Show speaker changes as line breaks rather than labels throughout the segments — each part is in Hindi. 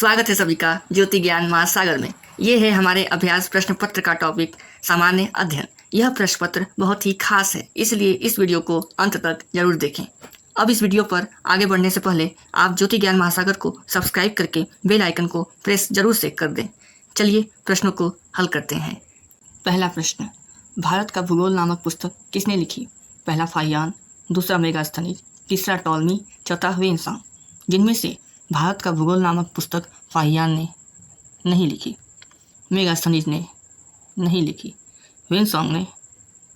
स्वागत है सभी का ज्योति ज्ञान महासागर में। ये है हमारे अभ्यास प्रश्न पत्र का टॉपिक सामान्य अध्ययन। यह प्रश्न पत्र बहुत ही खास है, इसलिए इस वीडियो को अंत तक जरूर देखें। अब इस वीडियो पर आगे बढ़ने से पहले आप ज्योति ज्ञान महासागर को सब्सक्राइब करके बेल आइकन को प्रेस जरूर से कर दें। चलिए प्रश्नों को हल करते हैं। पहला प्रश्न, भारत का भूगोल नामक पुस्तक किसने लिखी? पहला फाहियान, दूसरा मेगास्थनीज, तीसरा टॉलमी, चौथा ह्वेनसांग। जिनमें से भारत का भूगोल नामक पुस्तक फाहियान ने नहीं लिखी, मेगास्थनीज ने नहीं लिखी, ह्वेनसांग ने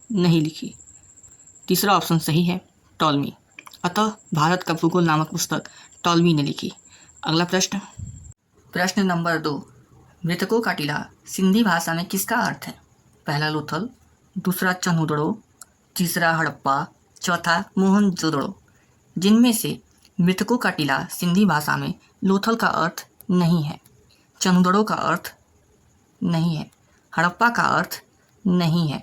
नहीं लिखी। तीसरा ऑप्शन सही है, टॉलमी। अतः भारत का भूगोल नामक पुस्तक टॉलमी ने लिखी। अगला प्रश्न, प्रश्न नंबर 2, मृतकों का टीला सिंधी भाषा में किसका अर्थ है? पहला लोथल, दूसरा चन्हुदड़ो, तीसरा हड़प्पा, चौथा मोहनजोदड़ो। जिनमें से मृतकों का टीला सिंधी भाषा में लोथल का अर्थ नहीं है, चन्हुदड़ो का अर्थ नहीं है, हड़प्पा का अर्थ नहीं है।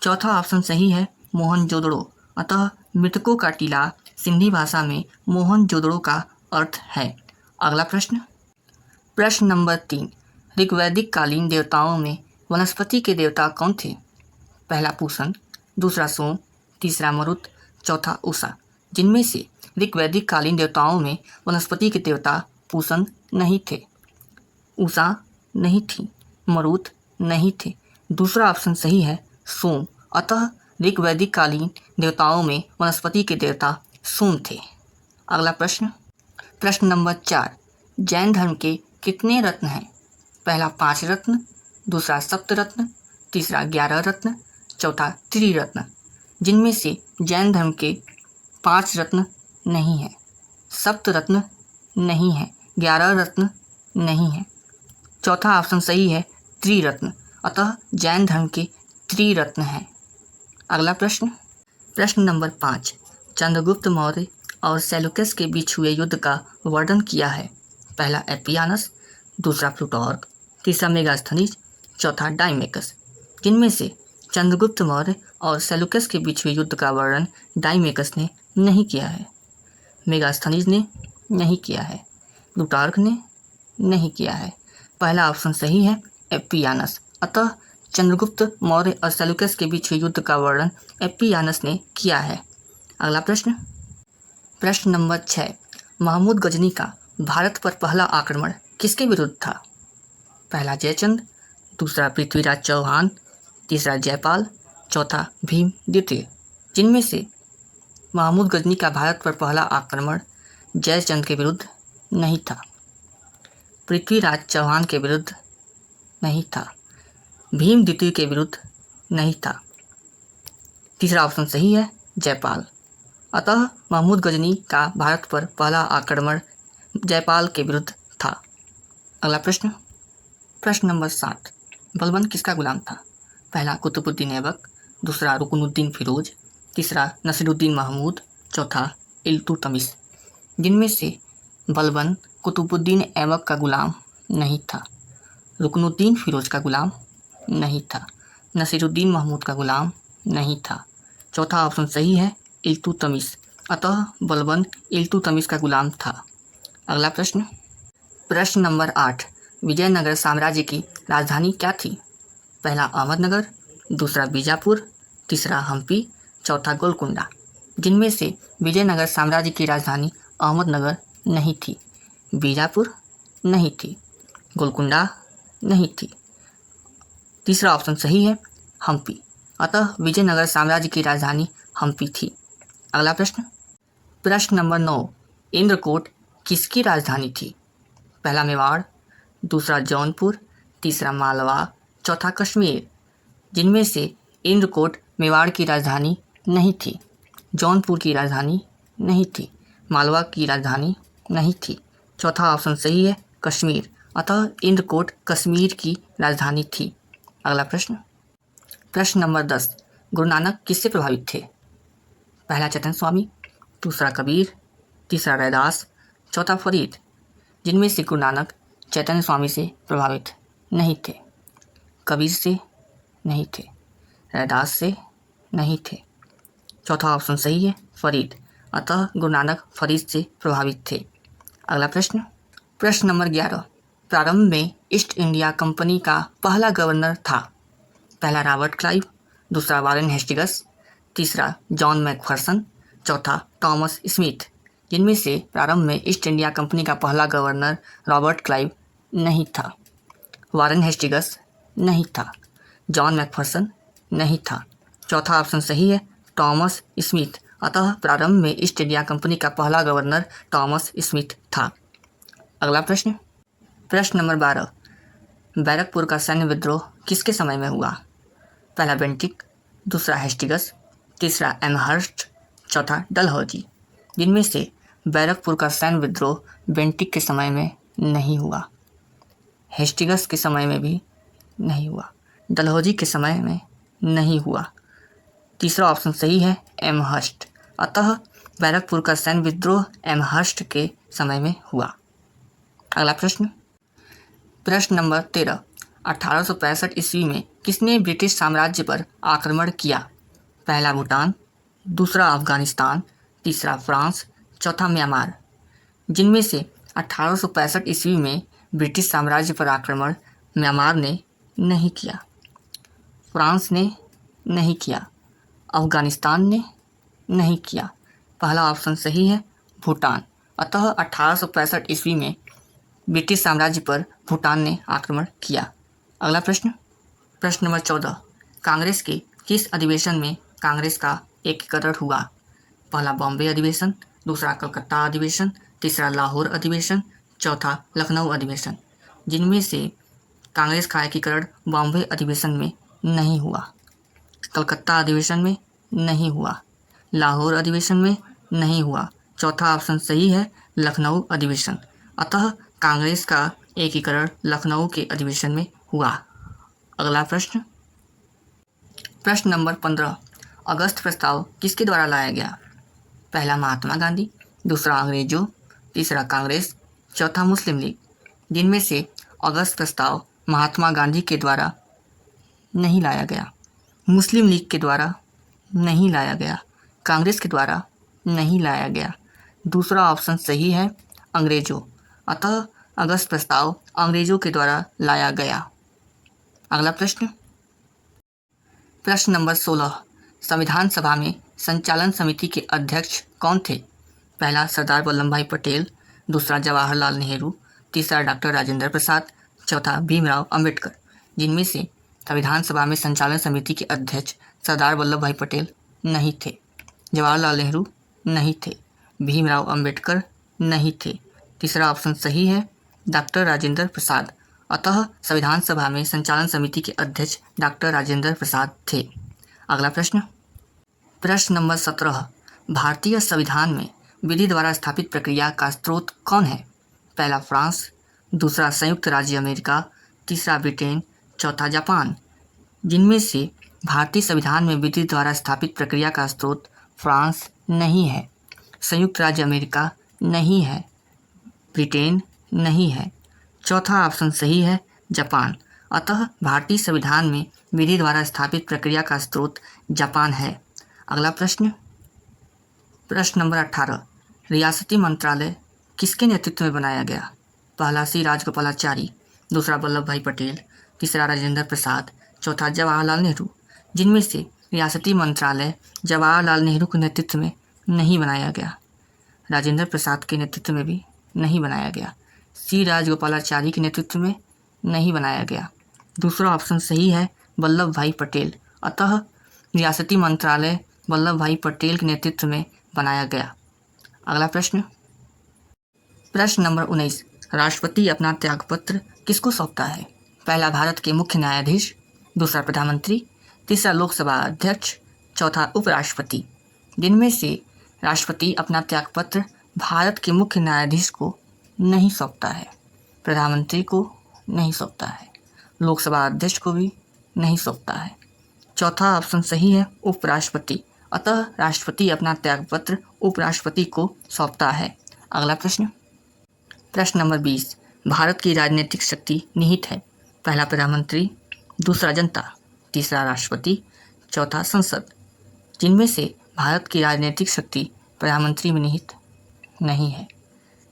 चौथा ऑप्शन सही है, मोहनजोदड़ो। अतः मृतकों का टीला सिंधी भाषा में मोहनजोदड़ो का अर्थ है। अगला प्रश्न, प्रश्न नंबर 3, ऋग्वैदिक कालीन देवताओं में वनस्पति के देवता कौन थे? पहला पूषण, दूसरा सोम, तीसरा मरुत, चौथा उषा। जिनमें से ऋग्वैदिक कालीन देवताओं में वनस्पति के देवता पूषण नहीं थे, उषा नहीं थी, मरुत नहीं थे। दूसरा ऑप्शन सही है, सोम। अतः ऋग्वैदिक कालीन देवताओं में वनस्पति के देवता सोम थे। अगला प्रश्न, प्रश्न नंबर 4, जैन धर्म के कितने रत्न हैं? पहला 5 रत्न, दूसरा 7 रत्न, तीसरा 11 रत्न, चौथा त्रिरत्न। जिनमें से जैन धर्म के 5 रत्न नहीं है, 7 रत्न नहीं है, 11 रत्न नहीं है। चौथा ऑप्शन सही है, त्रिरत्न। अतः जैन धर्म के त्रिरत्न हैं। अगला प्रश्न, प्रश्न नंबर 5, चंद्रगुप्त मौर्य और सेल्यूकस के बीच हुए युद्ध का वर्णन किया है। पहला एपियानस, दूसरा प्लूटार्क, तीसरा मेगास्थनीज, चौथा डाइमेकस। जिनमें से चंद्रगुप्त मौर्य और सेल्यूकस के बीच हुए युद्ध का वर्णन डाइमेकस ने नहीं किया है, मेगास्थनीज ने नहीं किया है, प्लूटार्क ने नहीं किया है। पहला ऑप्शन सही है, एपियानस। अतः चंद्रगुप्त मौर्य और सेल्यूकस के बीच हुए युद्ध का वर्णन एपियानस ने किया है। अगला प्रश्न, प्रश्न नंबर 6, महमूद गजनी का भारत पर पहला आक्रमण किसके विरुद्ध था? पहला जयचंद, दूसरा पृथ्वीराज चौहान, तीसरा जयपाल, चौथा भीम द्वितीय। जिनमें से महमूद गजनी का भारत पर पहला आक्रमण जयचंद के विरुद्ध नहीं था, पृथ्वीराज चौहान के विरुद्ध नहीं था, भीम द्वितीय के विरुद्ध नहीं था। तीसरा ऑप्शन सही है, जयपाल। अतः महमूद गजनी का भारत पर पहला आक्रमण जयपाल के विरुद्ध था। अगला प्रश्न, प्रश्न नंबर 7, बलबन किसका गुलाम था? पहला कुतुबुद्दीन ऐबक, दूसरा रुकनुद्दीन फिरोज, तीसरा नसीरुद्दीन महमूद, चौथा इल्तुतमिश। जिनमें से बलबन कुतुबुद्दीन ऐबक का गुलाम नहीं था, रुकनुद्दीन फिरोज का गुलाम नहीं था, नसीरुद्दीन महमूद का गुलाम नहीं था। चौथा ऑप्शन सही है, इल्तुतमिश। अतः बलबन इल्तुतमिश का गुलाम था। अगला प्रश्न, प्रश्न नंबर 8, विजयनगर साम्राज्य की राजधानी क्या थी? पहला अहमदनगर, दूसरा बीजापुर, तीसरा हम्पी, चौथा गोलकुंडा। जिनमें से विजयनगर साम्राज्य की राजधानी अहमदनगर नहीं थी, बीजापुर नहीं थी, गोलकुंडा नहीं थी। तीसरा ऑप्शन सही है, हम्पी। अतः विजयनगर साम्राज्य की राजधानी हम्पी थी। अगला प्रश्न, प्रश्न नंबर 9, इंद्रकोट किसकी राजधानी थी? पहला मेवाड़, दूसरा जौनपुर, तीसरा मालवा, चौथा कश्मीर। जिनमें से इंद्रकोट मेवाड़ की राजधानी नहीं थी, जौनपुर की राजधानी नहीं थी, मालवा की राजधानी नहीं थी। चौथा ऑप्शन सही है, कश्मीर। अतः इंद्रकोट कश्मीर की राजधानी थी। अगला प्रश्न, प्रश्न नंबर 10, गुरु नानक किससे प्रभावित थे? पहला चैतन्य स्वामी, दूसरा कबीर, तीसरा रैदास, चौथा फरीद। जिनमें से गुरु नानक चैतन्य स्वामी से प्रभावित नहीं थे, कबीर से नहीं थे, रैदास से नहीं थे। चौथा ऑप्शन सही है, फरीद। अतः गुरु नानक फरीद से प्रभावित थे। अगला प्रश्न, प्रश्न नंबर 11, प्रारंभ में ईस्ट इंडिया कंपनी का पहला गवर्नर था। पहला रॉबर्ट क्लाइव, दूसरा वारेन हेस्टिंग्स, तीसरा जॉन मैकफर्सन, चौथा थॉमस स्मिथ। जिनमें से प्रारंभ में ईस्ट इंडिया कंपनी का पहला गवर्नर रॉबर्ट क्लाइव नहीं था, वारेन हेस्टिंग्स नहीं था, जॉन मैकफर्सन नहीं था, चौथा ऑप्शन सही है थॉमस स्मिथ। अतः प्रारंभ में ईस्ट इंडिया कंपनी का पहला गवर्नर थॉमस स्मिथ था। अगला प्रश्न, प्रश्न नंबर 12, बैरकपुर का सैन्य विद्रोह किसके समय में हुआ? पहला बेंटिक, दूसरा हेस्टिंग्स, तीसरा एमहर्स्ट, चौथा डलहौजी। जिनमें से बैरकपुर का सैन्य विद्रोह बेंटिक के समय में नहीं हुआ, हेस्टिंग्स के समय में भी नहीं हुआ, डलहौजी के समय में नहीं हुआ। तीसरा ऑप्शन सही है एमहर्स्ट। अतः बैरकपुर का सैन्य विद्रोह एमहर्स्ट के समय में हुआ। अगला प्रश्न, प्रश्न नंबर 13, 1865 ईस्वी में किसने ब्रिटिश साम्राज्य पर आक्रमण किया? पहला भूटान, दूसरा अफगानिस्तान, तीसरा फ्रांस, चौथा म्यांमार। जिनमें से 1865 ईस्वी में ब्रिटिश साम्राज्य पर आक्रमण म्यांमार ने नहीं किया, फ्रांस ने नहीं किया, अफगानिस्तान ने नहीं किया। पहला ऑप्शन सही है भूटान। अतः 1865 ईस्वी में ब्रिटिश साम्राज्य पर भूटान ने आक्रमण किया। अगला प्रश्न, प्रश्न नंबर 14, कांग्रेस के किस अधिवेशन में कांग्रेस का एकीकरण हुआ? पहला बॉम्बे अधिवेशन, दूसरा कलकत्ता अधिवेशन, तीसरा लाहौर अधिवेशन, चौथा लखनऊ अधिवेशन। जिनमें से कांग्रेस का एकीकरण बॉम्बे अधिवेशन में नहीं हुआ, कलकत्ता अधिवेशन में नहीं हुआ, लाहौर अधिवेशन में नहीं हुआ, चौथा ऑप्शन सही है लखनऊ अधिवेशन। अतः कांग्रेस का एकीकरण लखनऊ के अधिवेशन में हुआ। अगला प्रश्न, प्रश्न नंबर 15, अगस्त प्रस्ताव किसके द्वारा लाया गया? पहला महात्मा गांधी, दूसरा अंग्रेजों, तीसरा कांग्रेस, चौथा मुस्लिम लीग। जिनमें से अगस्त प्रस्ताव महात्मा गांधी के द्वारा नहीं लाया गया, मुस्लिम लीग के द्वारा नहीं लाया गया, कांग्रेस के द्वारा नहीं लाया गया। दूसरा ऑप्शन सही है अंग्रेजों। अतः अगस्त प्रस्ताव अंग्रेजों के द्वारा लाया गया। अगला प्रश्न, प्रश्न नंबर 16, संविधान सभा में संचालन समिति के अध्यक्ष कौन थे? पहला सरदार वल्लभ भाई पटेल, दूसरा जवाहरलाल नेहरू, तीसरा डॉक्टर राजेंद्र प्रसाद, चौथा भीमराव अंबेडकर। जिनमें से संविधान सभा में संचालन समिति के अध्यक्ष सरदार वल्लभ भाई पटेल नहीं थे, जवाहरलाल नेहरू नहीं थे, भीमराव अंबेडकर नहीं थे। तीसरा ऑप्शन सही है डॉक्टर राजेंद्र प्रसाद। अतः संविधान सभा में संचालन समिति के अध्यक्ष डॉक्टर राजेंद्र प्रसाद थे। अगला प्रश्न, प्रश्न नंबर 17, भारतीय संविधान में विधि द्वारा स्थापित प्रक्रिया का स्रोत कौन है? पहला फ्रांस, दूसरा संयुक्त राज्य अमेरिका, तीसरा ब्रिटेन, चौथा जापान। जिनमें से भारतीय संविधान में विधि द्वारा स्थापित प्रक्रिया का स्रोत फ्रांस नहीं है, संयुक्त राज्य अमेरिका नहीं है, ब्रिटेन नहीं है, चौथा ऑप्शन सही है जापान। अतः भारतीय संविधान में विधि द्वारा स्थापित प्रक्रिया का स्रोत जापान है। अगला प्रश्न, प्रश्न नंबर 18, रियासती मंत्रालय किसके नेतृत्व में बनाया गया? पहला सी राजगोपालाचारी, दूसरा वल्लभ भाई पटेल, तीसरा राजेंद्र प्रसाद, चौथा जवाहरलाल नेहरू। जिनमें से रियासती मंत्रालय जवाहरलाल नेहरू के नेतृत्व में नहीं बनाया गया, राजेंद्र प्रसाद के नेतृत्व में भी नहीं बनाया गया, सी राजगोपालाचारी के नेतृत्व में नहीं बनाया गया। दूसरा ऑप्शन सही है वल्लभ भाई पटेल। अतः रियासती मंत्रालय वल्लभ भाई पटेल के नेतृत्व में बनाया गया। अगला प्रश्न, प्रश्न नंबर 19, राष्ट्रपति अपना त्यागपत्र किसको सौंपता है? पहला भारत के मुख्य न्यायाधीश, दूसरा प्रधानमंत्री, तीसरा लोकसभा अध्यक्ष, चौथा उपराष्ट्रपति। जिनमें से राष्ट्रपति अपना त्यागपत्र भारत के मुख्य न्यायाधीश को नहीं सौंपता है, प्रधानमंत्री को नहीं सौंपता है, लोकसभा अध्यक्ष को भी नहीं सौंपता है। चौथा ऑप्शन सही है उपराष्ट्रपति। अतः राष्ट्रपति अपना त्यागपत्र उपराष्ट्रपति को सौंपता है। अगला प्रश्न, प्रश्न नंबर 20, भारत की राजनीतिक शक्ति निहित है? पहला प्रधानमंत्री, दूसरा जनता, तीसरा राष्ट्रपति, चौथा संसद। जिनमें से भारत की राजनीतिक शक्ति प्रधानमंत्री में निहित नहीं है,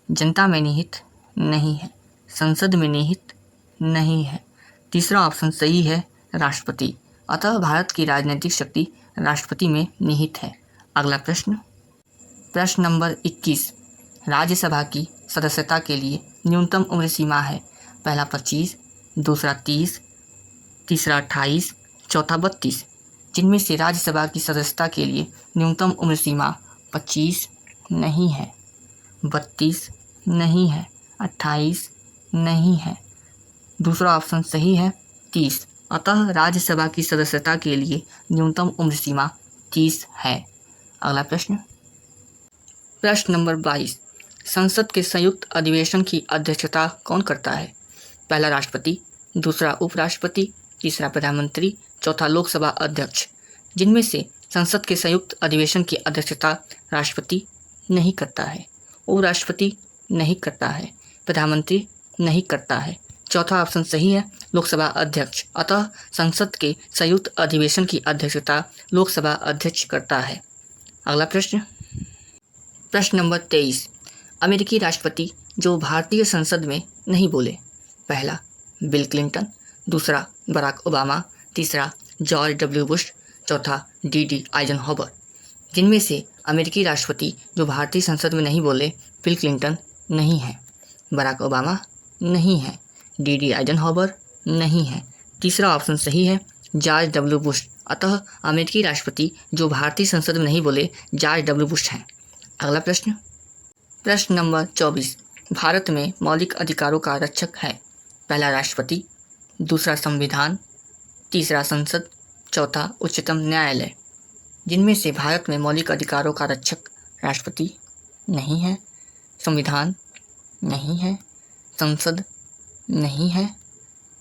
जनता में निहित नहीं है। संसद में निहित नहीं है। तीसरा ऑप्शन सही है, राष्ट्रपति। अतः भारत की राजनीतिक शक्ति राष्ट्रपति में निहित है। अगला प्रश्न, प्रश्न नंबर 21। राज्यसभा की सदस्यता के लिए न्यूनतम उम्र सीमा है। पहला 25, दूसरा 30, तीसरा 28, चौथा 32। जिनमें से राज्यसभा की सदस्यता के लिए न्यूनतम उम्र सीमा 25 नहीं है, 32 नहीं है, 28 नहीं है। दूसरा ऑप्शन सही है, 30। अतः राज्यसभा की सदस्यता के लिए न्यूनतम उम्र सीमा 30 है। अगला प्रश्न, प्रश्न नंबर 22। संसद के संयुक्त अधिवेशन की अध्यक्षता कौन करता है? पहला राष्ट्रपति, दूसरा उपराष्ट्रपति, तीसरा प्रधानमंत्री, चौथा लोकसभा अध्यक्ष। जिनमें से संसद के संयुक्त अधिवेशन की अध्यक्षता राष्ट्रपति नहीं करता है, उपराष्ट्रपति नहीं करता है, प्रधानमंत्री नहीं करता है। चौथा ऑप्शन सही है, लोकसभा अध्यक्ष। अतः संसद के संयुक्त अधिवेशन की अध्यक्षता लोकसभा अध्यक्ष करता है। अगला प्रश्न, प्रश्न नंबर 23। अमेरिकी राष्ट्रपति जो भारतीय संसद में नहीं बोले। पहला बिल क्लिंटन, दूसरा बराक ओबामा, तीसरा जॉर्ज डब्ल्यू बुश, चौथा डी आइजनहोवर। जिनमें से अमेरिकी राष्ट्रपति जो भारतीय संसद में नहीं बोले, बिल क्लिंटन नहीं है, बराक ओबामा नहीं है, डी आइजनहोवर नहीं है। तीसरा ऑप्शन सही है, जॉर्ज डब्ल्यू बुश। अतः अमेरिकी राष्ट्रपति जो भारतीय संसद में नहीं बोले, जॉर्ज डब्ल्यू बुश हैं। अगला प्रश्न, प्रश्न नंबर 24। भारत में मौलिक अधिकारों का रक्षक है। पहला राष्ट्रपति, दूसरा संविधान, तीसरा संसद, चौथा उच्चतम न्यायालय। जिनमें से भारत में मौलिक अधिकारों का रक्षक राष्ट्रपति नहीं है, संविधान नहीं है, संसद नहीं है।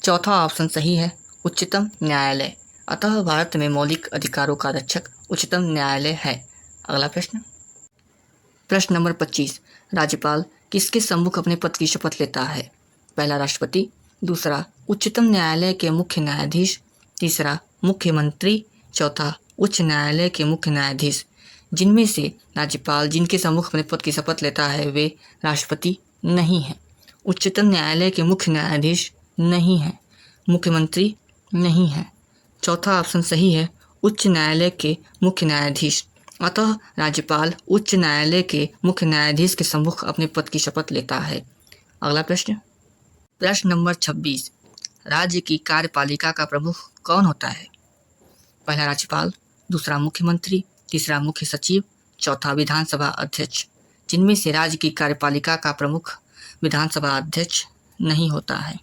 चौथा ऑप्शन सही है, उच्चतम न्यायालय। अतः भारत में मौलिक अधिकारों का रक्षक उच्चतम न्यायालय है। अगला प्रश्न, प्रश्न नंबर 25। राज्यपाल किसके सम्मुख अपने पद की शपथ लेता है? पहला राष्ट्रपति, दूसरा उच्चतम न्यायालय के मुख्य न्यायाधीश, तीसरा मुख्यमंत्री, चौथा उच्च न्यायालय के मुख्य न्यायाधीश। जिनमें से राज्यपाल जिनके सम्मुख अपने पद की शपथ लेता है वे राष्ट्रपति नहीं है, उच्चतम न्यायालय के मुख्य न्यायाधीश नहीं है, मुख्यमंत्री नहीं है। चौथा ऑप्शन सही है, उच्च न्यायालय के मुख्य न्यायाधीश। अतः राज्यपाल उच्च न्यायालय के मुख्य न्यायाधीश के सम्मुख अपने पद की शपथ लेता है। अगला प्रश्न, प्रश्न नंबर 26। राज्य की कार्यपालिका का प्रमुख कौन होता है? पहला राज्यपाल, दूसरा मुख्यमंत्री, तीसरा मुख्य सचिव, चौथा विधानसभा अध्यक्ष। जिनमें से राज्य की कार्यपालिका का प्रमुख विधानसभा अध्यक्ष नहीं होता है,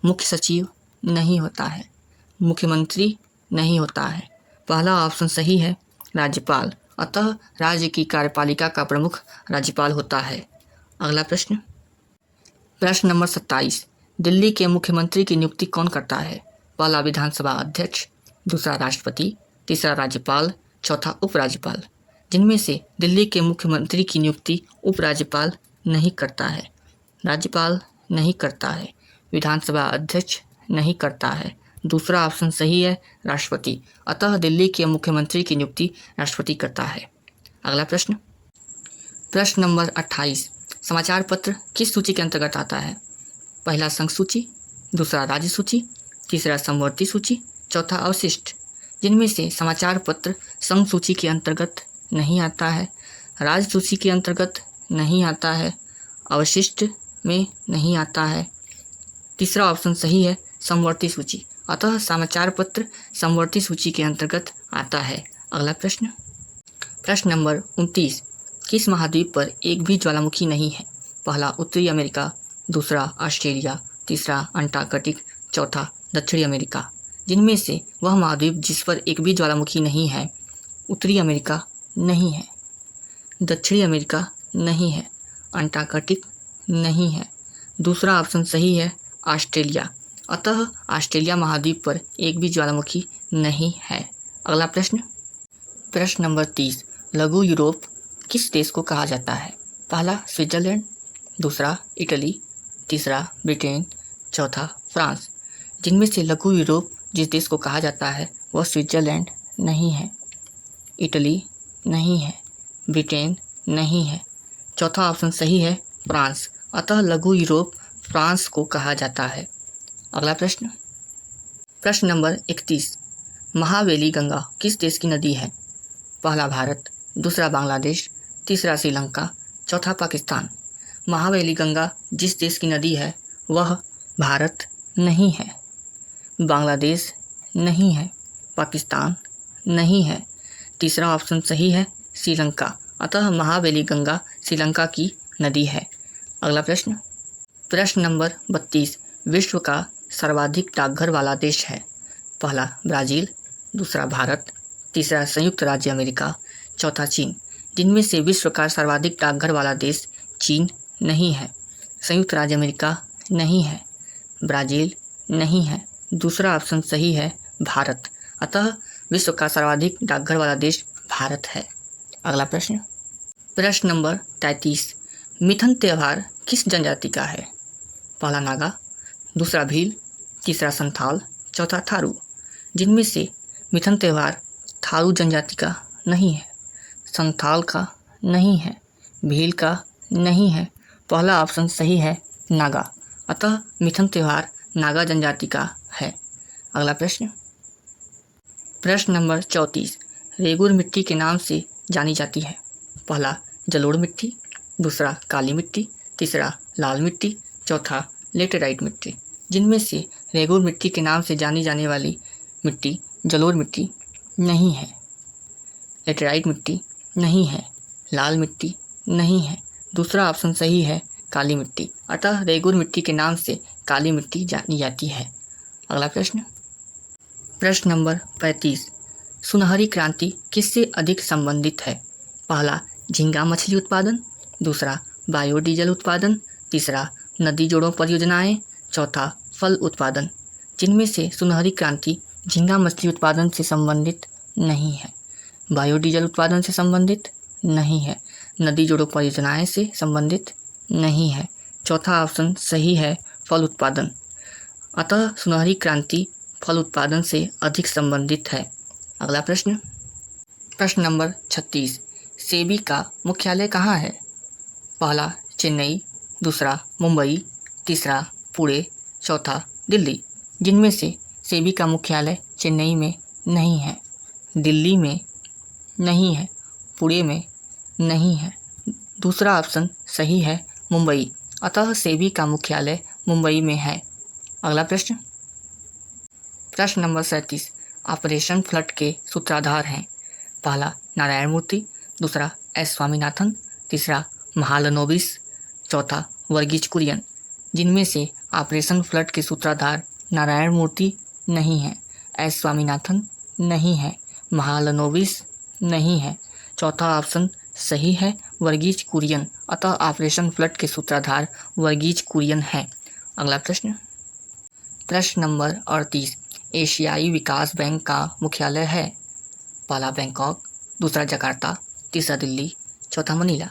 मुख्य सचिव नहीं होता है, मुख्यमंत्री नहीं होता है। पहला ऑप्शन सही है, राज्यपाल। अतः राज्य की कार्यपालिका का प्रमुख राज्यपाल होता है। अगला प्रश्न, प्रश्न नंबर 27। दिल्ली के मुख्यमंत्री की नियुक्ति कौन करता है? पहला विधानसभा अध्यक्ष, दूसरा राष्ट्रपति, तीसरा राज्यपाल, चौथा उपराज्यपाल। जिनमें से दिल्ली के मुख्यमंत्री की नियुक्ति उपराज्यपाल नहीं करता है, राज्यपाल नहीं करता है, विधानसभा अध्यक्ष नहीं करता है। दूसरा ऑप्शन सही है, राष्ट्रपति। अतः दिल्ली के मुख्यमंत्री की नियुक्ति राष्ट्रपति करता है। अगला प्रश्न, प्रश्न नंबर 28। समाचार पत्र किस सूची के अंतर्गत आता है? पहला संघ सूची, दूसरा राज्य सूची, तीसरा समवर्ती सूची, चौथा अवशिष्ट। जिनमें से समाचार पत्र संघ सूची के अंतर्गत नहीं आता है, राज्य सूची के अंतर्गत नहीं आता है, अवशिष्ट में नहीं आता है। तीसरा ऑप्शन सही है, समवर्ती सूची। अतः समाचार पत्र समवर्ती सूची के अंतर्गत आता है। अगला प्रश्न, प्रश्न नंबर 29। किस महाद्वीप पर एक भी ज्वालामुखी नहीं है? पहला उत्तरी अमेरिका, दूसरा ऑस्ट्रेलिया, तीसरा अंटार्कटिक, चौथा दक्षिणी अमेरिका। जिनमें से वह महाद्वीप जिस पर एक भी ज्वालामुखी नहीं है, उत्तरी अमेरिका नहीं है, दक्षिणी अमेरिका नहीं है, अंटार्कटिक नहीं है। दूसरा ऑप्शन सही है, ऑस्ट्रेलिया। अतः ऑस्ट्रेलिया महाद्वीप पर एक भी ज्वालामुखी नहीं है। अगला प्रश्न, प्रश्न नंबर 30। लघु यूरोप किस देश को कहा जाता है? पहला स्विट्जरलैंड, दूसरा इटली, तीसरा ब्रिटेन, चौथा फ्रांस। जिनमें से लघु यूरोप जिस देश को कहा जाता है वह स्विट्जरलैंड नहीं है, इटली नहीं है, ब्रिटेन नहीं है। चौथा ऑप्शन सही है, फ्रांस। अतः लघु यूरोप फ्रांस को कहा जाता है। अगला प्रश्न, प्रश्न नंबर 31, महावेली गंगा किस देश की नदी है? पहला भारत, दूसरा बांग्लादेश, तीसरा श्रीलंका, चौथा पाकिस्तान। महावेली गंगा जिस देश की नदी है वह भारत नहीं है, बांग्लादेश नहीं है, पाकिस्तान नहीं है। तीसरा ऑप्शन सही है, श्रीलंका। अतः महावेली गंगा श्रीलंका की नदी है। अगला प्रश्न, प्रश्न नंबर 32, विश्व का सर्वाधिक डाकघर वाला देश है? पहला ब्राज़ील, दूसरा भारत, तीसरा संयुक्त राज्य अमेरिका, चौथा चीन। जिनमें से विश्व का सर्वाधिक डाकघर वाला देश चीन नहीं है, संयुक्त राज्य अमेरिका नहीं है, ब्राज़ील नहीं है। दूसरा ऑप्शन सही है, भारत। अतः विश्व का सर्वाधिक डाकघर वाला देश भारत है। अगला प्रश्न, प्रश्न नंबर 33, मिथन त्यौहार किस जनजाति का है? पहला नागा, दूसरा भील, तीसरा संथाल, चौथा थारू। जिनमें से मिथन त्यौहार थारू जनजाति का नहीं है, संथाल का नहीं है, भील का नहीं है। पहला ऑप्शन सही है, नागा। अतः मिथन त्यौहार नागा जनजाति का है। अगला प्रश्न, प्रश्न नंबर 34, रेगुर मिट्टी के नाम से जानी जाती है? पहला जलोढ़ मिट्टी, दूसरा काली मिट्टी, तीसरा लाल मिट्टी, चौथा लेटेराइट मिट्टी। जिनमें से रेगुर मिट्टी के नाम से जानी जाने वाली मिट्टी जलोढ़ मिट्टी नहीं है, लेटेराइट मिट्टी नहीं है, लाल मिट्टी नहीं है। दूसरा ऑप्शन सही है, काली मिट्टी। अतः रेगुर मिट्टी के नाम से काली मिट्टी जानी जाती है। अगला प्रश्न, प्रश्न नंबर 35, सुनहरी क्रांति किससे अधिक संबंधित है? पहला झींगा मछली उत्पादन, दूसरा बायोडीजल उत्पादन, तीसरा नदी जोड़ों परियोजनाएं, चौथा फल उत्पादन। जिनमें से सुनहरी क्रांति झींगा मछली उत्पादन से संबंधित नहीं है, बायोडीजल उत्पादन से संबंधित नहीं है, नदी जोड़ों परियोजनाएं से संबंधित नहीं है। चौथा ऑप्शन सही है, फल उत्पादन। अतः सुनहरी क्रांति फल उत्पादन से अधिक संबंधित है। अगला प्रश्न, प्रश्न नंबर 36, सेबी का मुख्यालय कहाँ है? पहला चेन्नई, दूसरा मुंबई, तीसरा पुणे, चौथा दिल्ली। जिनमें से सेबी का मुख्यालय चेन्नई में नहीं है, दिल्ली में नहीं है, पुणे में नहीं है। दूसरा ऑप्शन सही है, मुंबई। अतः सेबी का मुख्यालय मुंबई में है। अगला प्रश्न, प्रश्न नंबर 37, ऑपरेशन फ्लड के सूत्रधार हैं? पहला नारायण मूर्ति, दूसरा एस स्वामीनाथन, तीसरा महालनोबिस, चौथा वर्गीज कुरियन। जिनमें से ऑपरेशन फ्लड के सूत्रधार नारायण मूर्ति नहीं है, एस स्वामीनाथन नहीं है, महालनोबिस नहीं है। चौथा ऑप्शन सही है, वर्गीज कुरियन। अतः ऑपरेशन फ्लड के सूत्रधार वर्गीज कुरियन है। अगला प्रश्न, प्रश्न नंबर 38, एशियाई विकास बैंक का मुख्यालय है? पहला बैंकॉक, दूसरा जकार्ता, तीसरा दिल्ली, चौथा मनीला।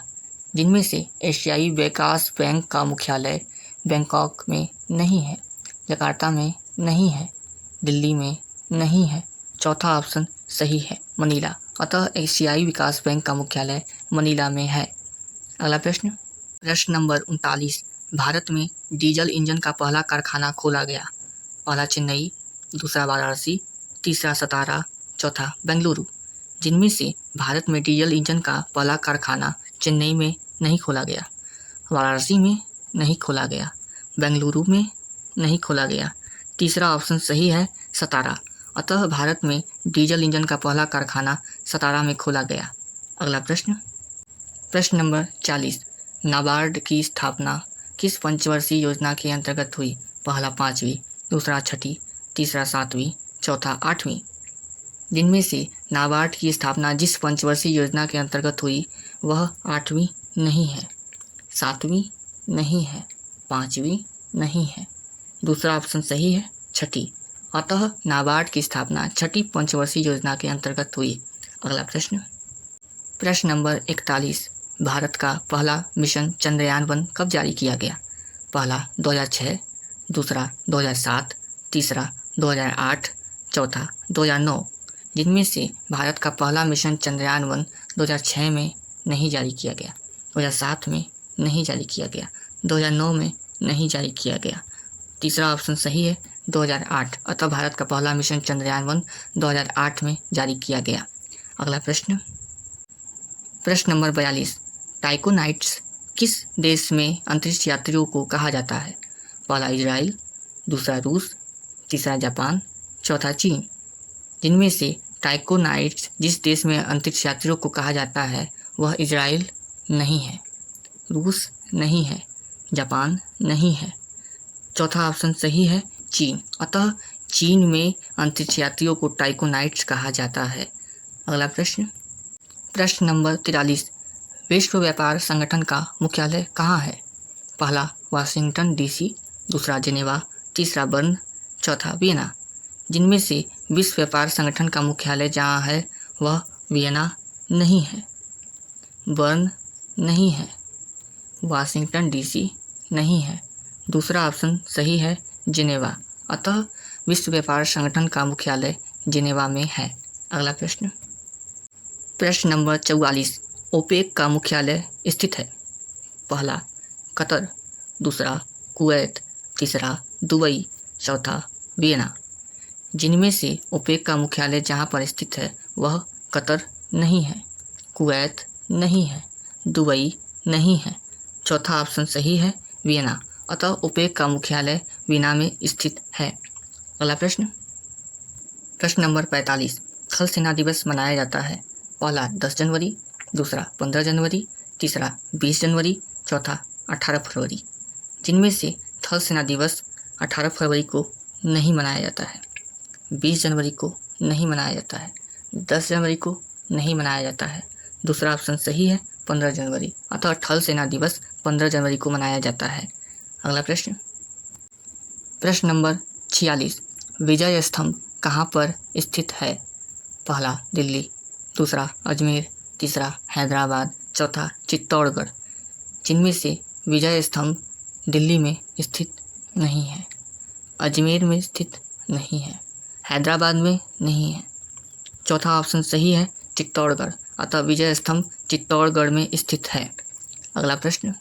जिनमें से एशियाई विकास बैंक का मुख्यालय बैंकॉक में नहीं है, जकार्ता में नहीं है, दिल्ली में नहीं है। चौथा ऑप्शन सही है, मनीला। अतः एशियाई विकास बैंक का मुख्यालय मनीला में है। अगला प्रश्न, प्रश्न नंबर 39, भारत में डीजल इंजन का पहला कारखाना खोला गया? पहला चेन्नई, दूसरा वाराणसी, तीसरा सतारा, चौथा बेंगलुरु। जिनमें से भारत में डीजल इंजन का पहला कारखाना चेन्नई में नहीं खोला गया, वाराणसी में नहीं खोला गया, बेंगलुरु में नहीं खोला गया। तीसरा ऑप्शन सही है, सतारा। अतः भारत में डीजल इंजन का पहला कारखाना सतारा में खोला गया। अगला प्रश्न, प्रश्न नंबर 40, नाबार्ड की स्थापना किस पंचवर्षीय योजना के अंतर्गत हुई? पहला 5वीं, दूसरा 6ठी, तीसरा 7वीं, चौथा 8वीं। जिनमें से नाबार्ड की स्थापना जिस पंचवर्षीय योजना के अंतर्गत हुई वह 8वीं नहीं है, 7वीं नहीं है, 5वीं नहीं है। दूसरा ऑप्शन सही है, 6ठी। अतः नाबार्ड की स्थापना 6ठी पंचवर्षीय योजना के अंतर्गत हुई। अगला प्रश्न, प्रश्न नंबर 41, भारत का पहला मिशन चंद्रयान-1 कब जारी किया गया? पहला 2006, दूसरा 2007, तीसरा 2008, चौथा 2009। जिनमें से भारत का पहला मिशन चंद्रयान-1 2006 में नहीं जारी किया गया, 2007 में नहीं जारी किया गया, 2009 में नहीं जारी किया गया। तीसरा ऑप्शन सही है 2008, अतः भारत का पहला मिशन चंद्रयान-1 2008 में जारी किया गया। अगला प्रश्न नंबर 42, टाइकोनाइट्स किस देश में अंतरिक्ष यात्रियों को कहा जाता है? पहला इजराइल, दूसरा रूस, तीसरा जापान, चौथा चीन। जिनमें से टाइकोनाइट्स जिस देश में अंतरिक्ष यात्रियों को कहा जाता है वह इजराइल नहीं है, रूस नहीं है, जापान नहीं है, चौथा ऑप्शन सही है चीन, अतः चीन में अंतरिक्ष यात्रियों को टाइकोनाइट्स कहा जाता है। अगला प्रश्न नंबर 43, विश्व व्यापार संगठन का मुख्यालय कहाँ है? पहला वाशिंगटन डीसी, दूसरा जेनेवा, तीसरा बर्न, चौथा वियना। जिनमें से विश्व व्यापार संगठन का मुख्यालय जहाँ है वह वियना नहीं है, बर्न नहीं है, वाशिंगटन डीसी नहीं है, दूसरा ऑप्शन सही है जेनेवा, अतः विश्व व्यापार संगठन का मुख्यालय जेनेवा में है। अगला प्रश्न नंबर 44, ओपेक का मुख्यालय स्थित है? पहला कतर, दूसरा कुवैत, तीसरा दुबई, चौथा वियना। जिनमें से ओपेक का मुख्यालय जहाँ पर स्थित है वह कतर नहीं है, कुवैत नहीं है, दुबई नहीं है, चौथा ऑप्शन सही है वियना, अतः ओपेक का मुख्यालय वियना में स्थित है। अगला प्रश्न नंबर 45, थल सेना दिवस मनाया जाता है? पहला 10 जनवरी, दूसरा 15 जनवरी, तीसरा 20 जनवरी, चौथा 18 फरवरी। जिनमें से थल सेना दिवस 18 फरवरी को नहीं मनाया जाता है, 20 जनवरी को नहीं मनाया जाता है, 10 जनवरी को नहीं मनाया जाता है, दूसरा ऑप्शन सही है 15 जनवरी, अतः थल सेना दिवस 15 जनवरी को मनाया जाता है। अगला प्रश्न नंबर 46, विजय स्तंभ कहाँ पर स्थित है? पहला दिल्ली, दूसरा अजमेर, तीसरा हैदराबाद, चौथा चित्तौड़गढ़। जिनमें से विजय स्तंभ दिल्ली में स्थित नहीं है, अजमेर में स्थित नहीं है, हैदराबाद में नहीं है, चौथा ऑप्शन सही है चित्तौड़गढ़, अतः विजय स्तंभ चित्तौड़गढ़ में स्थित है। अगला प्रश्न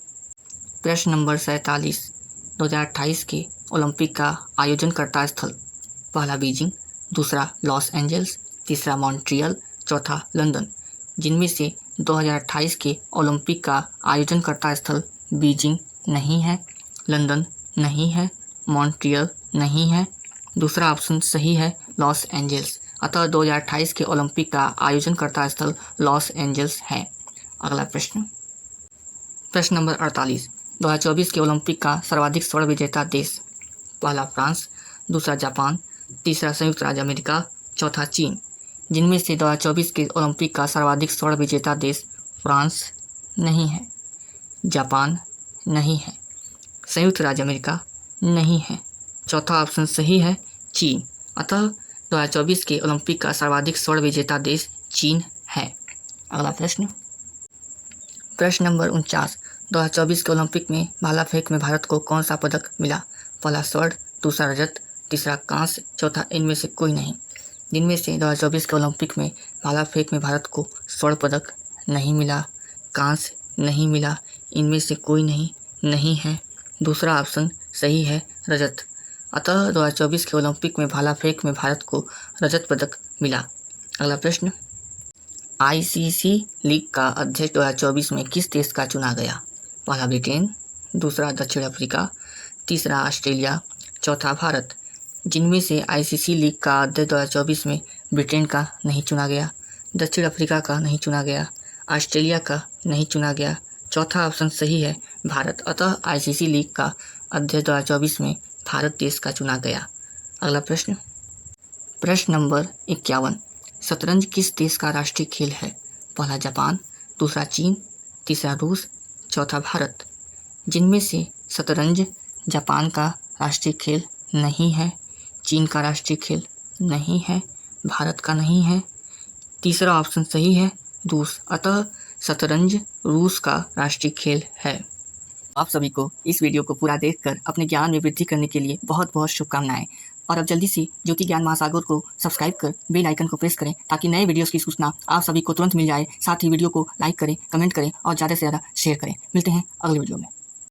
नंबर 47, 2028 के ओलंपिक का आयोजनकर्ता स्थल? पहला बीजिंग, दूसरा लॉस एंजल्स, तीसरा मॉन्ट्रियल, चौथा लंदन। जिनमें से 2028 के ओलंपिक का आयोजनकर्ता स्थल बीजिंग नहीं है, लंदन नहीं है, मॉन्ट्रियल नहीं है, दूसरा ऑप्शन सही है लॉस एंजल्स, अतः 2028 के ओलंपिक का आयोजनकर्ता स्थल लॉस एंजल्स है। अगला प्रश्न नंबर 48, 2024 के ओलंपिक का सर्वाधिक स्वर्ण विजेता देश? पहला फ्रांस, दूसरा जापान, तीसरा संयुक्त राज्य अमेरिका, चौथा चीन। जिनमें से 2024 के ओलंपिक का सर्वाधिक स्वर्ण विजेता देश फ्रांस नहीं है, जापान नहीं है, संयुक्त राज्य अमेरिका नहीं है, चौथा ऑप्शन सही है चीन, अतः 2024 के ओलंपिक का सर्वाधिक स्वर्ण विजेता देश चीन है। अगला प्रश्न नंबर 49, 2024 के ओलंपिक में भाला फेंक में भारत को कौन सा पदक मिला? पहला स्वर्ण, दूसरा रजत, तीसरा कांस्य, चौथा इनमें से कोई नहीं। जिनमें से 2024 के ओलंपिक में भाला फेंक में भारत को स्वर्ण पदक नहीं मिला, कांस्य नहीं मिला, इनमें से कोई नहीं है, दूसरा ऑप्शन सही है रजत, अतः 2024 के ओलंपिक में भाला फेंक में भारत को रजत पदक मिला। अगला प्रश्न, आईसीसी लीग का अध्यक्ष 2024 में किस देश का चुना गया? पहला ब्रिटेन, दूसरा दक्षिण अफ्रीका, तीसरा ऑस्ट्रेलिया, चौथा भारत। जिनमें से आईसीसी लीग का अध्यक्ष 2024 में ब्रिटेन का नहीं चुना गया, दक्षिण अफ्रीका का नहीं चुना गया, ऑस्ट्रेलिया का नहीं चुना गया, चौथा ऑप्शन सही है भारत, अतः आईसीसी लीग का अध्यक्ष 2024 में भारत देश का चुना गया। अगला प्रश्न नंबर 51, शतरंज किस देश का राष्ट्रीय खेल है? पहला जापान, दूसरा चीन, तीसरा रूस, चौथा भारत। जिनमें से शतरंज जापान का राष्ट्रीय खेल नहीं है, चीन का राष्ट्रीय खेल नहीं है, भारत का नहीं है, तीसरा ऑप्शन सही है रूस, अतः शतरंज रूस का राष्ट्रीय खेल है। आप सभी को इस वीडियो को पूरा देखकर अपने ज्ञान में वृद्धि करने के लिए बहुत बहुत शुभकामनाएं। और अब जल्दी से ज्योति ज्ञान महासागर को सब्सक्राइब कर बेल आइकन को प्रेस करें ताकि नए वीडियोस की सूचना आप सभी को तुरंत मिल जाए। साथ ही वीडियो को लाइक करें, कमेंट करें और ज़्यादा से ज़्यादा शेयर करें। मिलते हैं अगले वीडियो में।